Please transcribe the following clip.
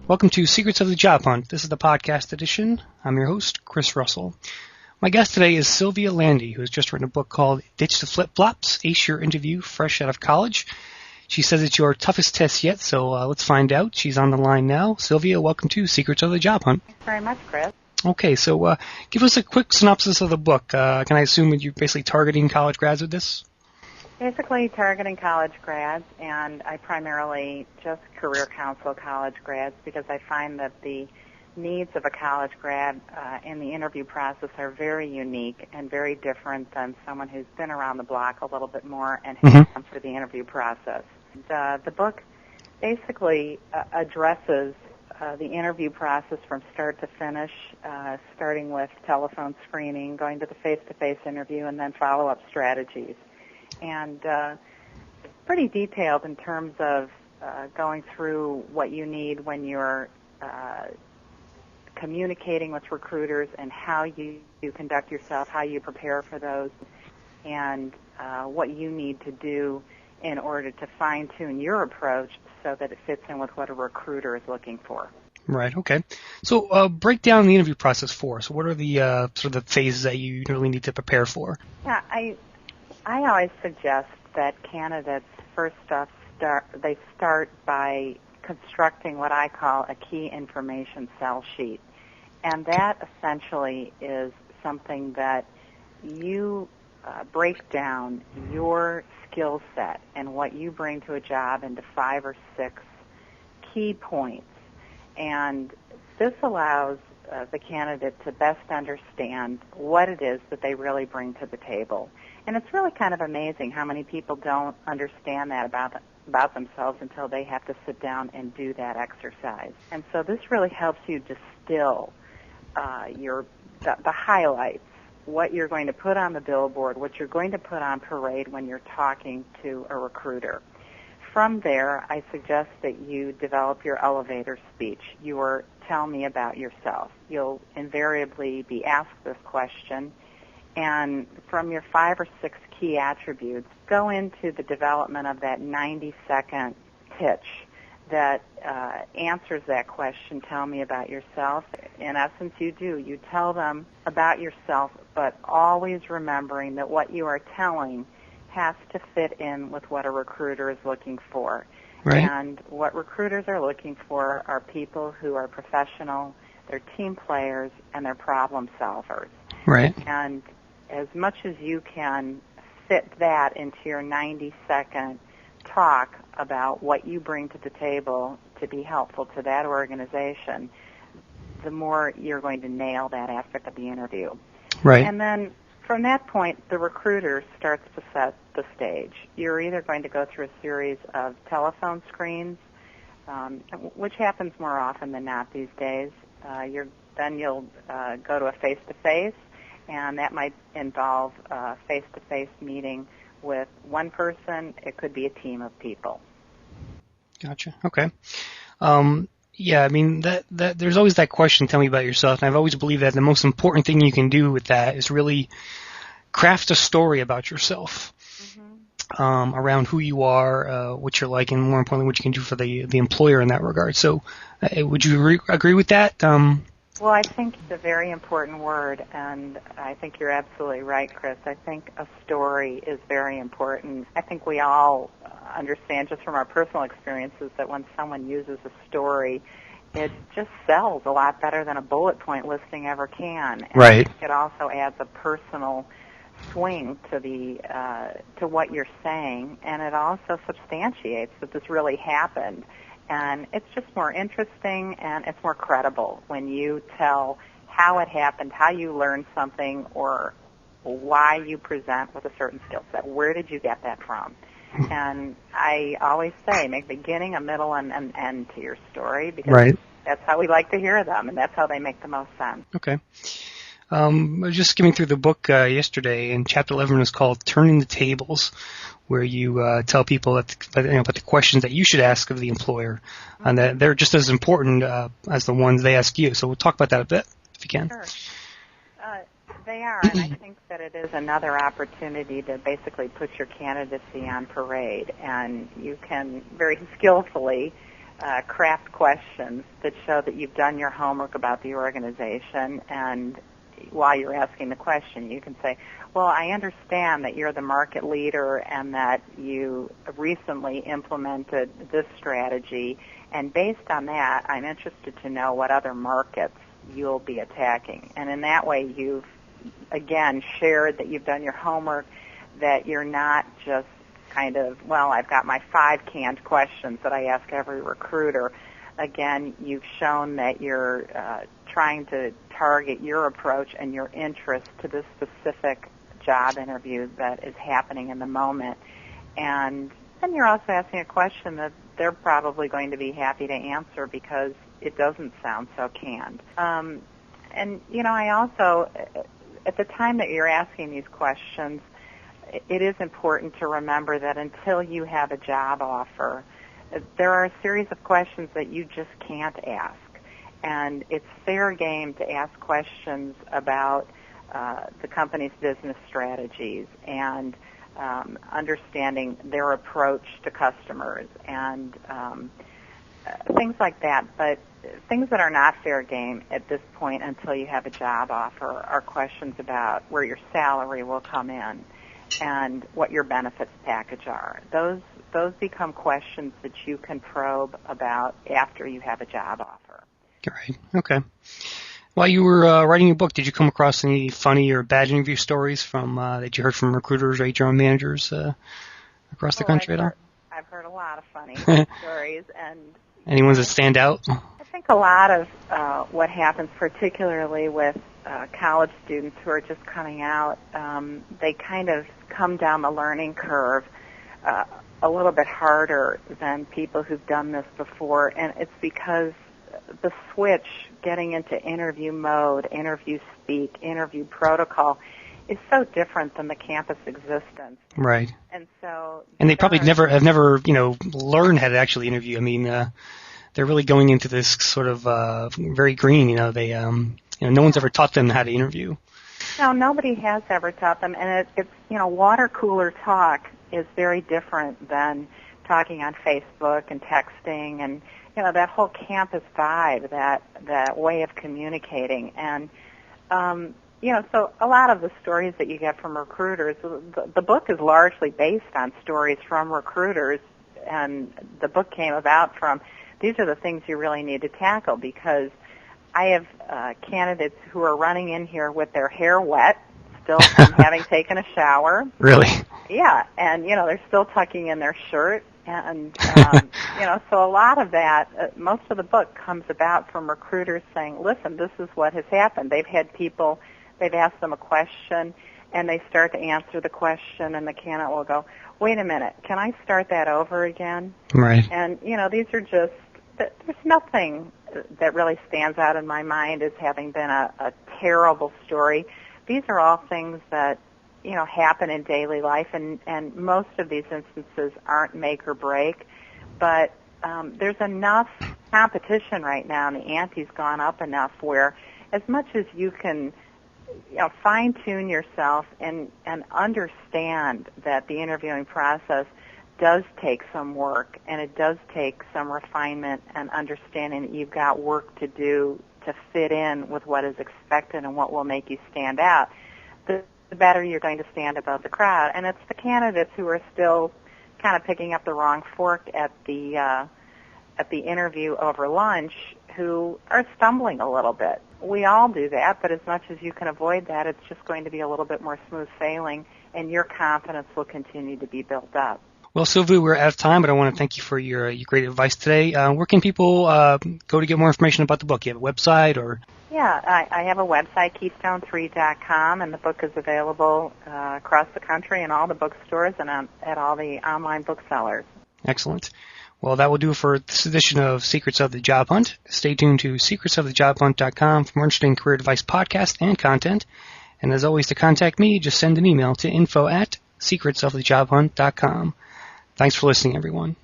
Welcome to Secrets of the Job Hunt. This is the podcast edition. I'm your host, Chris Russell. My guest today is Sylvia Landy, who has just written a book called Ditch the Flip-Flops, Ace Your Interview Fresh Out of College. She says it's your toughest test yet, so let's find out. She's on the line now. Sylvia, welcome to Secrets of the Job Hunt. Thanks very much, Chris. Okay, so give us a quick synopsis of the book. Can I assume that you're basically targeting college grads with this? Basically targeting college grads, and I primarily just career counsel college grads because I find that the needs of a college grad in the interview process are very unique and very different than someone who's been around the block a little bit more and has come through the interview process. The book basically addresses the interview process from start to finish, starting with telephone screening, going to the face-to-face interview, and then follow-up strategies. And pretty detailed in terms of going through what you need when you're communicating with recruiters and how you conduct yourself, how you prepare for those, and what you need to do in order to fine-tune your approach so that it fits in with what a recruiter is looking for. Right, okay. So break down the interview process for us. What are the sort of the phases that you really need to prepare for? Yeah, I always suggest that candidates first off start by constructing what I call a key information cell sheet. And that essentially is something that you break down your skill set and what you bring to a job into 5 or 6 key points. And this allows the candidate to best understand what it is that they really bring to the table. And it's really kind of amazing how many people don't understand that about themselves until they have to sit down and do that exercise. And so this really helps you distill the highlights, what you're going to put on the billboard, what you're going to put on parade when you're talking to a recruiter. From there, I suggest that you develop your elevator speech, your tell me about yourself. You'll invariably be asked this question, and from your 5 or 6 key attributes, go into the development of that 90-second pitch that answers that question, tell me about yourself. In essence, you tell them about yourself, but always remembering that what you are telling has to fit in with what a recruiter is looking for. Right. And what recruiters are looking for are people who are professional, they're team players, and they're problem solvers. Right. And as much as you can fit that into your 90-second talk about what you bring to the table to be helpful to that organization, the more you're going to nail that aspect of the interview. Right. And then from that point, the recruiter starts to set the stage. You're either going to go through a series of telephone screens, which happens more often than not these days. Then you'll go to a face-to-face, and that might involve a face-to-face meeting with one person. It could be a team of people. Gotcha. Okay. Yeah, I mean, that there's always that question, tell me about yourself, and I've always believed that the most important thing you can do with that is really craft a story about yourself, around who you are, what you're like, and more importantly, what you can do for the employer in that regard. So would you agree with that? Well, I think it's a very important word, and I think you're absolutely right, Chris. I think a story is very important. I think we all understand just from our personal experiences that when someone uses a story, it just sells a lot better than a bullet point listing ever can. And right. I think it also adds a personal swing to to what you're saying, and it also substantiates that this really happened. And it's just more interesting and it's more credible when you tell how it happened, how you learned something, or why you present with a certain skill set. Where did you get that from? And I always say make a beginning, a middle, and an end to your story because that's how we like to hear them, and that's how they make the most sense. Okay. I was just skimming through the book yesterday, and Chapter 11 is called Turning the Tables, where you tell people about the questions that you should ask of the employer, and that they're just as important as the ones they ask you. So we'll talk about that a bit, if you can. Sure. They are, and I think that it is another opportunity to basically put your candidacy on parade, and you can very skillfully craft questions that show that you've done your homework about the organization, and while you're asking the question, you can say, well, I understand that you're the market leader and that you recently implemented this strategy, and based on that, I'm interested to know what other markets you'll be attacking. And in that way, you've, again, shared that you've done your homework, that you're not just kind of, well, I've got my 5 canned questions that I ask every recruiter. Again, you've shown that you're trying to target your approach and your interest to this specific job interview that is happening in the moment. And then you're also asking a question that they're probably going to be happy to answer because it doesn't sound so canned. And, you know, I also, at the time that you're asking these questions, it is important to remember that until you have a job offer, there are a series of questions that you just can't ask. And it's fair game to ask questions about the company's business strategies and understanding their approach to customers and things like that. But things that are not fair game at this point until you have a job offer are questions about where your salary will come in and what your benefits package are. Those become questions that you can probe about after you have a job offer. Right. Okay. While you were writing your book, did you come across any funny or bad interview stories from that you heard from recruiters or HR managers across the country at all? I've heard a lot of funny stories. And any ones that stand out? I think a lot of what happens, particularly with college students who are just coming out, they kind of come down the learning curve a little bit harder than people who've done this before, and it's because the switch getting into interview mode, interview speak, interview protocol is so different than the campus existence. Right. And so, and they probably have never, learned how to actually interview. I mean, they're really going into this sort of very green. They, no one's ever taught them how to interview. No, nobody has ever taught them, and it's water cooler talk is very different than talking on Facebook and texting and that whole campus vibe, that way of communicating. And so a lot of the stories that you get from recruiters, the book is largely based on stories from recruiters, and the book came about from these are the things you really need to tackle, because I have candidates who are running in here with their hair wet, still from having taken a shower. Really? Yeah, and they're still tucking in their shirt, and so a lot of that, most of the book comes about from recruiters saying, "Listen, this is what has happened." They've had people, they've asked them a question, and they start to answer the question, and the candidate will go, "Wait a minute, can I start that over again?" Right. And these are just, there's nothing that really stands out in my mind as having been a terrible story. These are all things that happen in daily life, and most of these instances aren't make or break, but there's enough competition right now, and the ante's gone up enough where as much as you can fine-tune yourself and understand that the interviewing process does take some work, and it does take some refinement and understanding that you've got work to do to fit in with what is expected and what will make you stand out, the better you're going to stand above the crowd. And it's the candidates who are still kind of picking up the wrong fork at the interview over lunch who are stumbling a little bit. We all do that, but as much as you can avoid that, it's just going to be a little bit more smooth sailing, and your confidence will continue to be built up. Well, Sylvia, we're out of time, but I want to thank you for your great advice today. Where can people go to get more information about the book? You have a website or? Yeah, I have a website, keystone3.com, and the book is available across the country in all the bookstores and at all the online booksellers. Excellent. Well, that will do it for this edition of Secrets of the Job Hunt. Stay tuned to secretsofthejobhunt.com for more interesting career advice podcast and content. And as always, to contact me, just send an email to info@secretsofthejobhunt.com. Thanks for listening, everyone.